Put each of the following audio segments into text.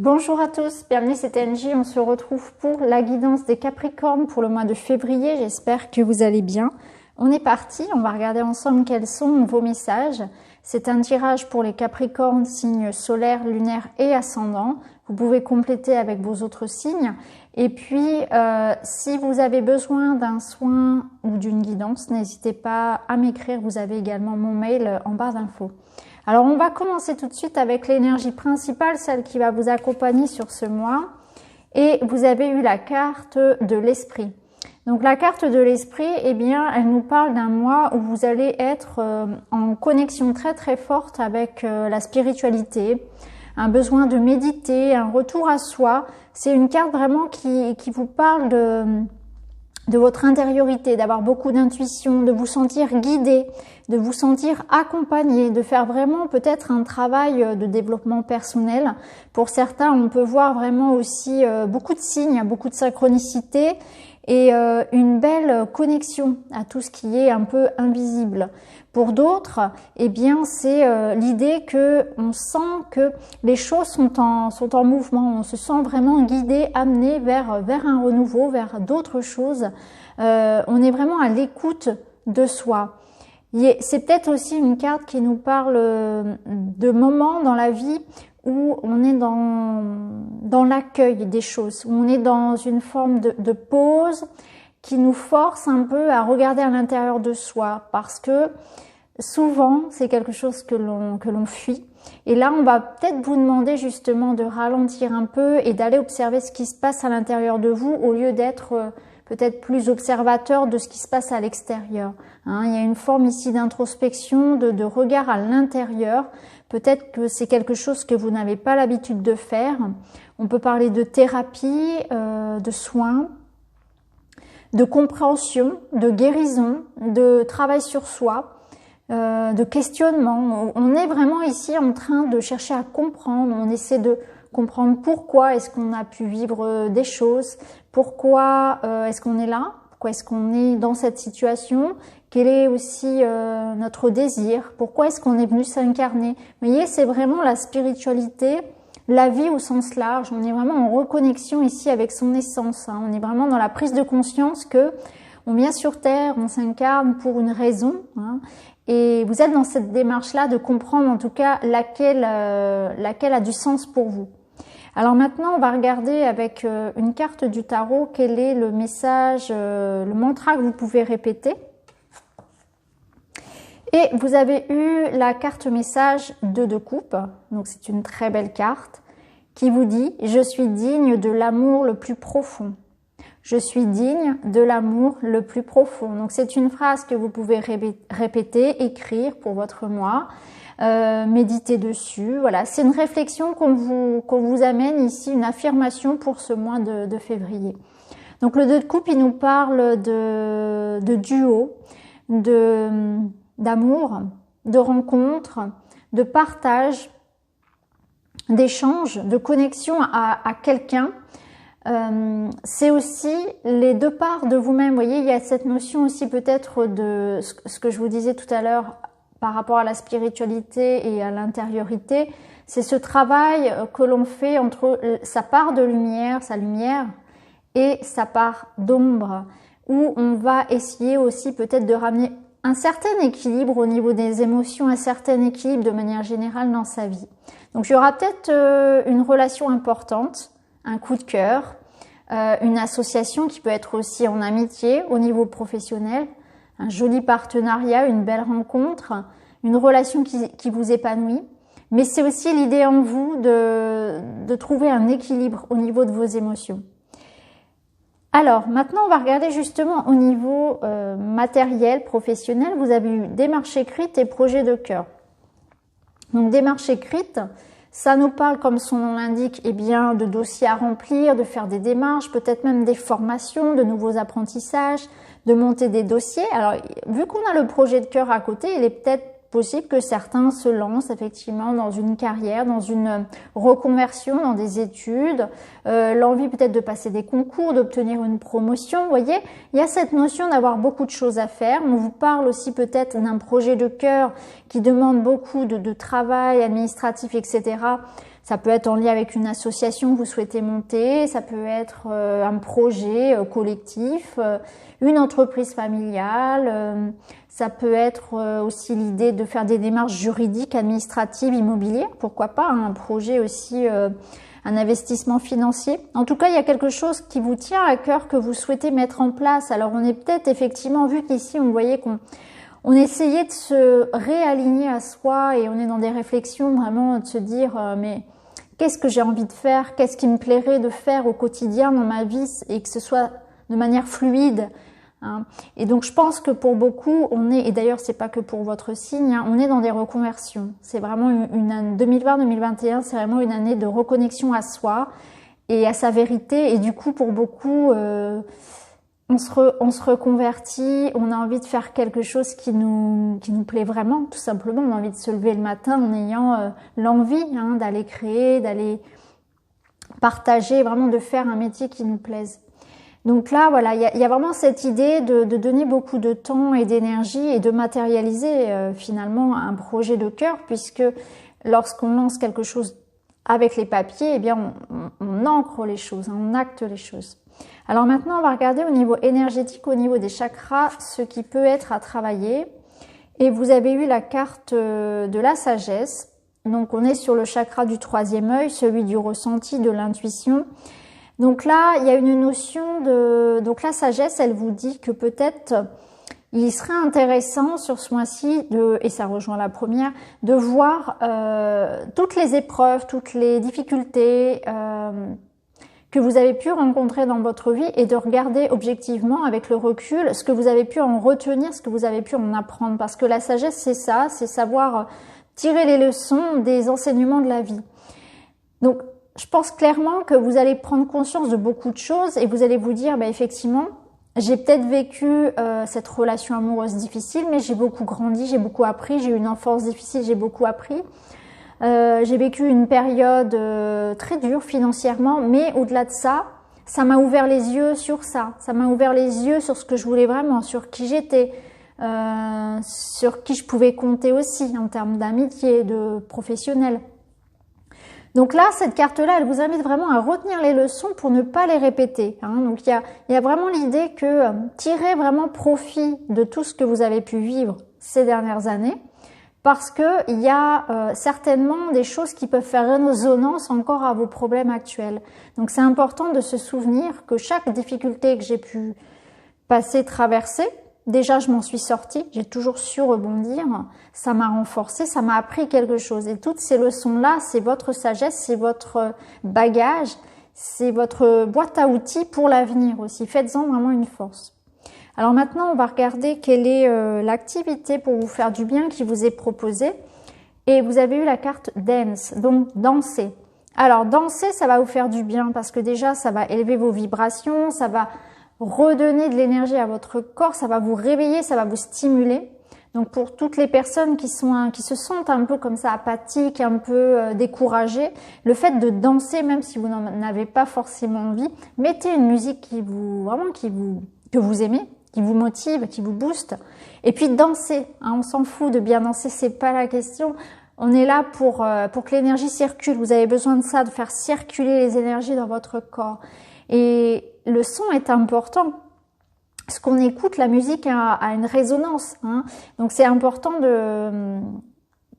Bonjour à tous, bienvenue, c'est TNJ. On se retrouve pour la guidance des Capricornes pour le mois de février. J'espère que vous allez bien. On est parti, on va regarder ensemble quels sont vos messages. C'est un tirage pour les Capricornes, signes solaires, lunaires et ascendants. Vous pouvez compléter avec vos autres signes. Et puis, si vous avez besoin d'un soin ou d'une guidance, n'hésitez pas à m'écrire. Vous avez également mon mail en barre d'infos. Alors, on va commencer tout de suite avec l'énergie principale, celle qui va vous accompagner sur ce mois. Et vous avez eu la carte de l'esprit. Donc, la carte de l'esprit, eh bien, elle nous parle d'un mois où vous allez être en connexion très très forte avec la spiritualité, un besoin de méditer, un retour à soi. C'est une carte vraiment qui vous parle de votre intériorité, d'avoir beaucoup d'intuition, de vous sentir guidé, de vous sentir accompagné, de faire vraiment peut-être un travail de développement personnel. Pour certains, on peut voir vraiment aussi beaucoup de signes, beaucoup de synchronicité et une belle connexion à tout ce qui est un peu invisible. Pour d'autres, eh bien, c'est l'idée que on sent que les choses sont en mouvement. On se sent vraiment guidé, amené vers un renouveau, vers d'autres choses. On est vraiment à l'écoute de soi. C'est peut-être aussi une carte qui nous parle de moments dans la vie où on est dans l'accueil des choses, où on est dans une forme de pause qui nous force un peu à regarder à l'intérieur de soi, parce que souvent c'est quelque chose que l'on fuit. Et là, on va peut-être vous demander justement de ralentir un peu et d'aller observer ce qui se passe à l'intérieur de vous au lieu d'être peut-être plus observateur de ce qui se passe à l'extérieur. Il y a une forme ici d'introspection, de regard à l'intérieur. Peut-être que c'est quelque chose que vous n'avez pas l'habitude de faire. On peut parler de thérapie, de soins, de compréhension, de guérison, de travail sur soi, de questionnement. On est vraiment ici en train de chercher à comprendre. On essaie de comprendre pourquoi est-ce qu'on a pu vivre des choses, pourquoi est-ce qu'on est là, pourquoi est-ce qu'on est dans cette situation, quel est aussi notre désir, pourquoi est-ce qu'on est venu s'incarner. Vous voyez, c'est vraiment la spiritualité, la vie au sens large. On est vraiment en reconnexion ici avec son essence. On est vraiment dans la prise de conscience que on vient sur Terre, on s'incarne pour une raison. Et vous êtes dans cette démarche-là de comprendre en tout cas laquelle a du sens pour vous. Alors maintenant, on va regarder avec une carte du tarot quel est le message, le mantra que vous pouvez répéter. Et vous avez eu la carte message 2 de coupe, donc c'est une très belle carte, qui vous dit « Je suis digne de l'amour le plus profond ». Je suis digne de l'amour le plus profond. Donc c'est une phrase que vous pouvez répéter, écrire pour votre mois, méditer dessus. Voilà, c'est une réflexion qu'on vous amène ici, une affirmation pour ce mois de février. Donc le 2 de coupe, il nous parle de duo, d'amour, de rencontre, de partage, d'échange, de connexion à quelqu'un. C'est aussi les deux parts de vous-même. Vous voyez, il y a cette notion aussi peut-être de ce que je vous disais tout à l'heure par rapport à la spiritualité et à l'intériorité. C'est ce travail que l'on fait entre sa part de lumière, sa lumière, et sa part d'ombre, où on va essayer aussi peut-être de ramener un certain équilibre au niveau des émotions, un certain équilibre de manière générale dans sa vie. Donc il y aura peut-être une relation importante, un coup de cœur, une association qui peut être aussi en amitié au niveau professionnel, un joli partenariat, une belle rencontre, une relation qui vous épanouit. Mais c'est aussi l'idée en vous de trouver un équilibre au niveau de vos émotions. Alors, maintenant, on va regarder justement au niveau matériel, professionnel. Vous avez eu démarche écrite et projet de cœur. Donc, démarche écrite, ça nous parle, comme son nom l'indique, eh bien, de dossiers à remplir, de faire des démarches, peut-être même des formations, de nouveaux apprentissages, de monter des dossiers. Alors, vu qu'on a le projet de cœur à côté, il est peut-être possible que certains se lancent effectivement dans une carrière, dans une reconversion, dans des études, l'envie peut-être de passer des concours, d'obtenir une promotion. Vous voyez, il y a cette notion d'avoir beaucoup de choses à faire. On vous parle aussi peut-être d'un projet de cœur qui demande beaucoup de travail administratif, etc. Ça peut être en lien avec une association que vous souhaitez monter, ça peut être un projet collectif, une entreprise familiale, ça peut être aussi l'idée de faire des démarches juridiques, administratives, immobilières, pourquoi pas, hein, un projet aussi, un investissement financier. En tout cas, il y a quelque chose qui vous tient à cœur que vous souhaitez mettre en place. Alors on est peut-être effectivement, vu qu'ici on voyait qu'on essayait de se réaligner à soi et on est dans des réflexions vraiment de se dire mais qu'est-ce que j'ai envie de faire? Qu'est-ce qui me plairait de faire au quotidien dans ma vie et que ce soit de manière fluide, hein. Et donc, je pense que pour beaucoup, et d'ailleurs, c'est pas que pour votre signe, hein, on est dans des reconversions. C'est vraiment une année 2020-2021, c'est vraiment une année de reconnexion à soi et à sa vérité. Et du coup, pour beaucoup, on se reconvertit, on a envie de faire quelque chose qui nous plaît vraiment, tout simplement. On a envie de se lever le matin en ayant l'envie, hein, d'aller créer, d'aller partager, vraiment de faire un métier qui nous plaise. Donc là, voilà, il y a vraiment cette idée de donner beaucoup de temps et d'énergie et de matérialiser finalement un projet de cœur, puisque lorsqu'on lance quelque chose avec les papiers, eh bien on ancre les choses, hein, on acte les choses. Alors maintenant, on va regarder au niveau énergétique, au niveau des chakras, ce qui peut être à travailler. Et vous avez eu la carte de la sagesse. Donc on est sur le chakra du troisième œil, celui du ressenti, de l'intuition. Donc là, il y a une notion de... Donc la sagesse, elle vous dit que peut-être il serait intéressant sur ce mois-ci, et ça rejoint la première, de voir toutes les épreuves, toutes les difficultés que vous avez pu rencontrer dans votre vie et de regarder objectivement avec le recul ce que vous avez pu en retenir, ce que vous avez pu en apprendre. Parce que la sagesse, c'est ça, c'est savoir tirer les leçons des enseignements de la vie. Donc, je pense clairement que vous allez prendre conscience de beaucoup de choses et vous allez vous dire, bah, effectivement, j'ai peut-être vécu cette relation amoureuse difficile, mais j'ai beaucoup grandi, j'ai beaucoup appris, j'ai eu une enfance difficile, j'ai beaucoup appris. J'ai vécu une période très dure financièrement, mais au-delà de ça, ça m'a ouvert les yeux sur ça. Ça m'a ouvert les yeux sur ce que je voulais vraiment, sur qui j'étais, sur qui je pouvais compter aussi en termes d'amitié, de professionnel. Donc là, cette carte-là, elle vous invite vraiment à retenir les leçons pour ne pas les répéter, hein. Donc il y a vraiment l'idée que tirez vraiment profit de tout ce que vous avez pu vivre ces dernières années, parce que il y a certainement des choses qui peuvent faire résonance encore à vos problèmes actuels. Donc c'est important de se souvenir que chaque difficulté que j'ai pu passer, traverser, déjà je m'en suis sortie, j'ai toujours su rebondir, ça m'a renforcé, ça m'a appris quelque chose. Et toutes ces leçons-là, c'est votre sagesse, c'est votre bagage, c'est votre boîte à outils pour l'avenir aussi. Faites-en vraiment une force. Alors maintenant, on va regarder quelle est l'activité pour vous faire du bien qui vous est proposée. Et vous avez eu la carte Dance, donc danser. Alors danser, ça va vous faire du bien parce que déjà, ça va élever vos vibrations, ça va redonner de l'énergie à votre corps, ça va vous réveiller, ça va vous stimuler. Donc pour toutes les personnes qui se sentent un peu comme ça apathiques, un peu découragées, le fait de danser, même si vous n'en avez pas forcément envie, mettez une musique que vous aimez, qui vous motive, qui vous booste, et puis dansez, hein, on s'en fout de bien danser, c'est pas la question. On est là pour que l'énergie circule. Vous avez besoin de ça, de faire circuler les énergies dans votre corps. Et le son est important. Ce qu'on écoute, la musique a une résonance, hein. Donc c'est important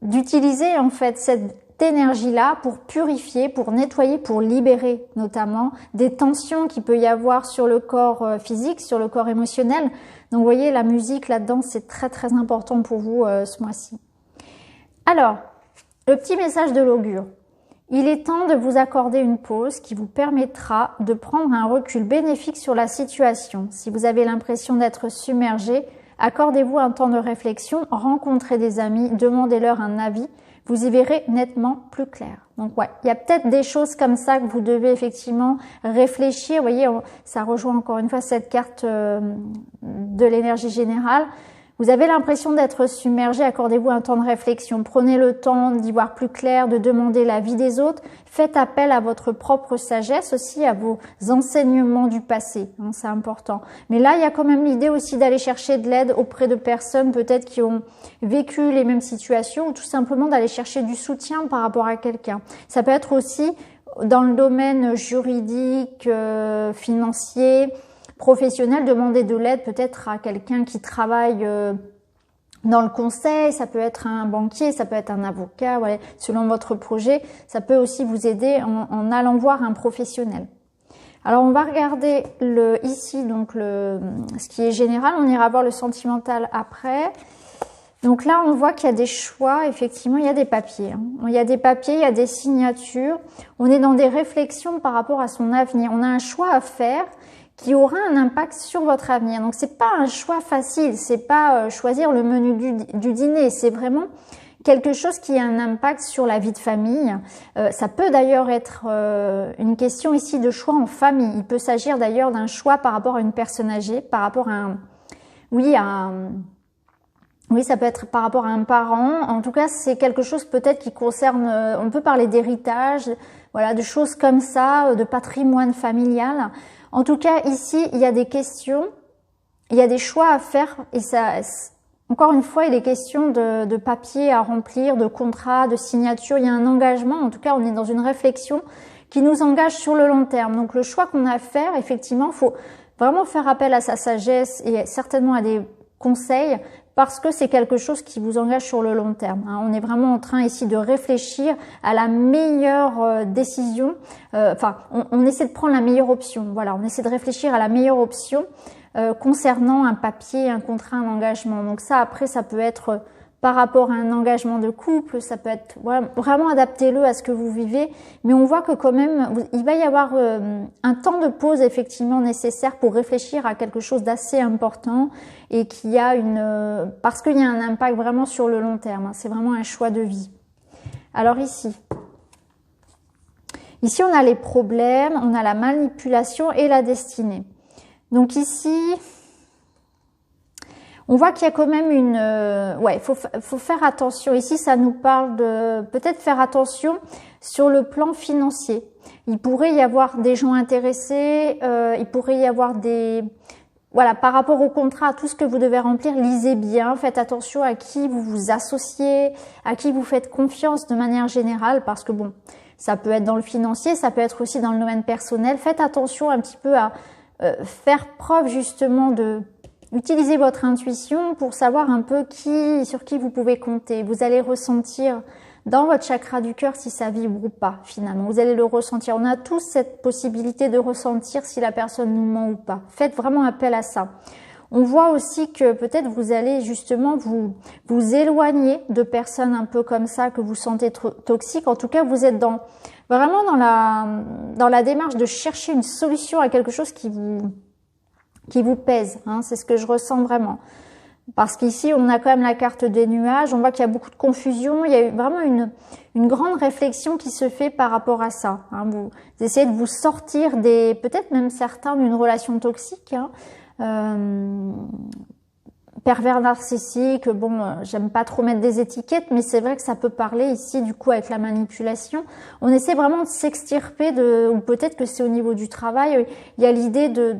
d'utiliser en fait cette énergie-là pour purifier, pour nettoyer, pour libérer notamment des tensions qu'il peut y avoir sur le corps physique, sur le corps émotionnel. Donc vous voyez, la musique, la danse, c'est très très important pour vous ce mois-ci. Alors, le petit message de l'augure. Il est temps de vous accorder une pause qui vous permettra de prendre un recul bénéfique sur la situation. Si vous avez l'impression d'être submergé, accordez-vous un temps de réflexion, rencontrez des amis, demandez-leur un avis. Vous y verrez nettement plus clair. Donc ouais, il y a peut-être des choses comme ça que vous devez effectivement réfléchir. Vous voyez, ça rejoint encore une fois cette carte de l'énergie générale. Vous avez l'impression d'être submergé, accordez-vous un temps de réflexion. Prenez le temps d'y voir plus clair, de demander l'avis des autres. Faites appel à votre propre sagesse, aussi à vos enseignements du passé. Hein, c'est important. Mais là, il y a quand même l'idée aussi d'aller chercher de l'aide auprès de personnes peut-être qui ont vécu les mêmes situations ou tout simplement d'aller chercher du soutien par rapport à quelqu'un. Ça peut être aussi dans le domaine juridique, financier, professionnel, demander de l'aide peut-être à quelqu'un qui travaille dans le conseil, ça peut être un banquier, ça peut être un avocat, voilà, selon votre projet, ça peut aussi vous aider en allant voir un professionnel. Alors on va regarder ici donc ce qui est général, on ira voir le sentimental après. Donc là on voit qu'il y a des choix, effectivement il y a des papiers, hein. Il y a des papiers, il y a des signatures, on est dans des réflexions par rapport à son avenir, on a un choix à faire qui aura un impact sur votre avenir. Donc c'est pas un choix facile, c'est pas choisir le menu du dîner, c'est vraiment quelque chose qui a un impact sur la vie de famille. Ça peut d'ailleurs être une question ici de choix en famille. Il peut s'agir d'ailleurs d'un choix par rapport à une personne âgée, par rapport à oui, ça peut être par rapport à un parent. En tout cas, c'est quelque chose peut-être qui concerne, on peut parler d'héritage, voilà, de choses comme ça, de patrimoine familial. En tout cas, ici, il y a des questions, il y a des choix à faire et ça, encore une fois, il est question de papiers à remplir, de contrats, de signatures. Il y a un engagement. En tout cas, on est dans une réflexion qui nous engage sur le long terme. Donc, le choix qu'on a à faire, effectivement, faut vraiment faire appel à sa sagesse et certainement à des conseils parce que c'est quelque chose qui vous engage sur le long terme. On est vraiment en train ici de réfléchir à la meilleure décision. On essaie de prendre la meilleure option. Voilà, on essaie de réfléchir à la meilleure option concernant un papier, un contrat, un engagement. Donc ça, après, ça peut être par rapport à un engagement de couple, ça peut être voilà, vraiment adaptez-le à ce que vous vivez, mais on voit que quand même il va y avoir un temps de pause effectivement nécessaire pour réfléchir à quelque chose d'assez important et qui a parce qu'il y a un impact vraiment sur le long terme, hein, c'est vraiment un choix de vie. Alors ici on a les problèmes, on a la manipulation et la destinée. Donc ici on voit qu'il y a quand même faut faire attention. Ici, ça nous parle de peut-être faire attention sur le plan financier. Il pourrait y avoir des gens intéressés, il pourrait y avoir par rapport au contrat, à tout ce que vous devez remplir, lisez bien, faites attention à qui vous vous associez, à qui vous faites confiance de manière générale, parce que bon, ça peut être dans le financier, ça peut être aussi dans le domaine personnel. Faites attention un petit peu à faire preuve justement utilisez votre intuition pour savoir un peu sur qui vous pouvez compter. Vous allez ressentir dans votre chakra du cœur si ça vibre ou pas, finalement. Vous allez le ressentir. On a tous cette possibilité de ressentir si la personne nous ment ou pas. Faites vraiment appel à ça. On voit aussi que peut-être vous allez justement vous éloigner de personnes un peu comme ça que vous sentez toxiques. En tout cas, vous êtes vraiment dans la démarche de chercher une solution à quelque chose qui vous pèse, hein, c'est ce que je ressens vraiment. Parce qu'ici, on a quand même la carte des nuages, on voit qu'il y a beaucoup de confusion, il y a eu vraiment une grande réflexion qui se fait par rapport à ça. Hein. Vous essayez de vous sortir peut-être même certains d'une relation toxique, hein, pervers narcissique, j'aime pas trop mettre des étiquettes, mais c'est vrai que ça peut parler ici du coup avec la manipulation. On essaie vraiment de s'extirper ou peut-être que c'est au niveau du travail, il y a l'idée de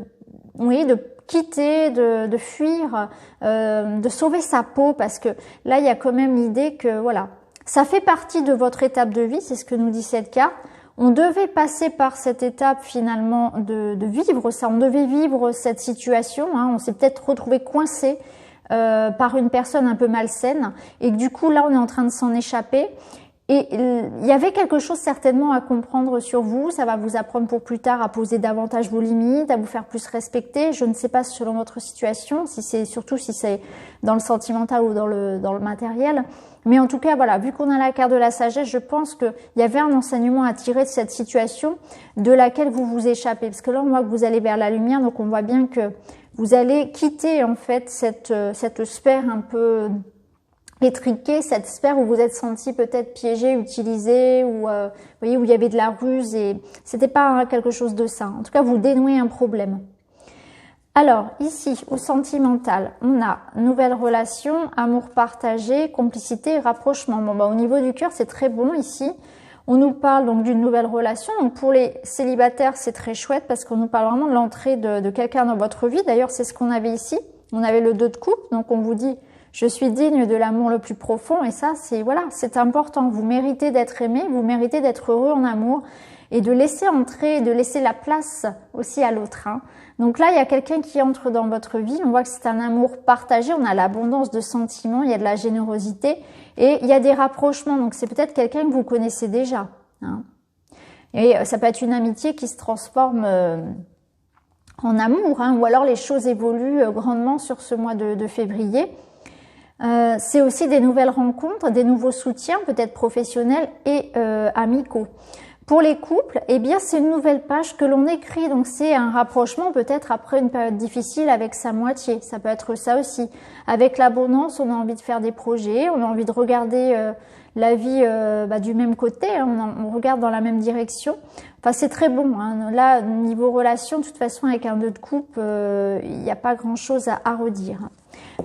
quitter, de fuir, de sauver sa peau, parce que là, il y a quand même l'idée que, voilà, ça fait partie de votre étape de vie, c'est ce que nous dit cette carte. On devait passer par cette étape, finalement, de vivre ça, on devait vivre cette situation, hein, on s'est peut-être retrouvé coincé par une personne un peu malsaine, et que du coup, là, on est en train de s'en échapper. Et il y avait quelque chose certainement à comprendre sur vous, ça va vous apprendre pour plus tard à poser davantage vos limites, à vous faire plus respecter. Je ne sais pas selon votre situation, surtout si c'est dans le sentimental ou dans le matériel. Mais en tout cas, voilà, vu qu'on a la carte de la sagesse, je pense qu'il y avait un enseignement à tirer de cette situation de laquelle vous vous échappez. Parce que là, on voit que vous allez vers la lumière, donc on voit bien que vous allez quitter en fait cette sphère un peu étriqué, cette sphère où vous êtes senti peut-être piégé, utilisé, ou vous voyez, où il y avait de la ruse et c'était pas quelque chose de sain. En tout cas, vous dénouez un problème. Alors, ici, au sentimental, on a nouvelle relation, amour partagé, complicité, rapprochement. Bon, bah, au niveau du cœur, c'est très bon ici. On nous parle donc d'une nouvelle relation. Donc, pour les célibataires, c'est très chouette parce qu'on nous parle vraiment de l'entrée de quelqu'un dans votre vie. D'ailleurs, c'est ce qu'on avait ici. On avait le 2 de coupe. Donc, on vous dit, je suis digne de l'amour le plus profond. Et ça, c'est, voilà, c'est important. Vous méritez d'être aimé. Vous méritez d'être heureux en amour. Et de laisser entrer, de laisser la place aussi à l'autre. Hein. Donc là, il y a quelqu'un qui entre dans votre vie. On voit que c'est un amour partagé. On a l'abondance de sentiments, il y a de la générosité et il y a des rapprochements. Donc c'est peut-être quelqu'un que vous connaissez déjà. Hein. Et ça peut être une amitié qui se transforme en amour. Hein, ou alors les choses évoluent grandement sur ce mois de février. C'est aussi des nouvelles rencontres, des nouveaux soutiens, peut-être professionnels et amicaux. Pour les couples, eh bien, c'est une nouvelle page que l'on écrit. Donc, c'est un rapprochement peut-être après une période difficile avec sa moitié. Ça peut être ça aussi. Avec l'abondance, on a envie de faire des projets, on a envie de regarder la vie du même côté. Hein, on regarde dans la même direction. Enfin, c'est très bon. Hein. Là, niveau relation, de toute façon, avec un 2 de coupe, il n'y a pas grand-chose à redire.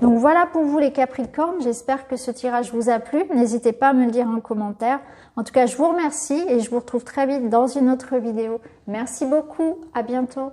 Donc voilà pour vous les Capricornes, j'espère que ce tirage vous a plu, n'hésitez pas à me le dire en commentaire. En tout cas, je vous remercie et je vous retrouve très vite dans une autre vidéo. Merci beaucoup, à bientôt.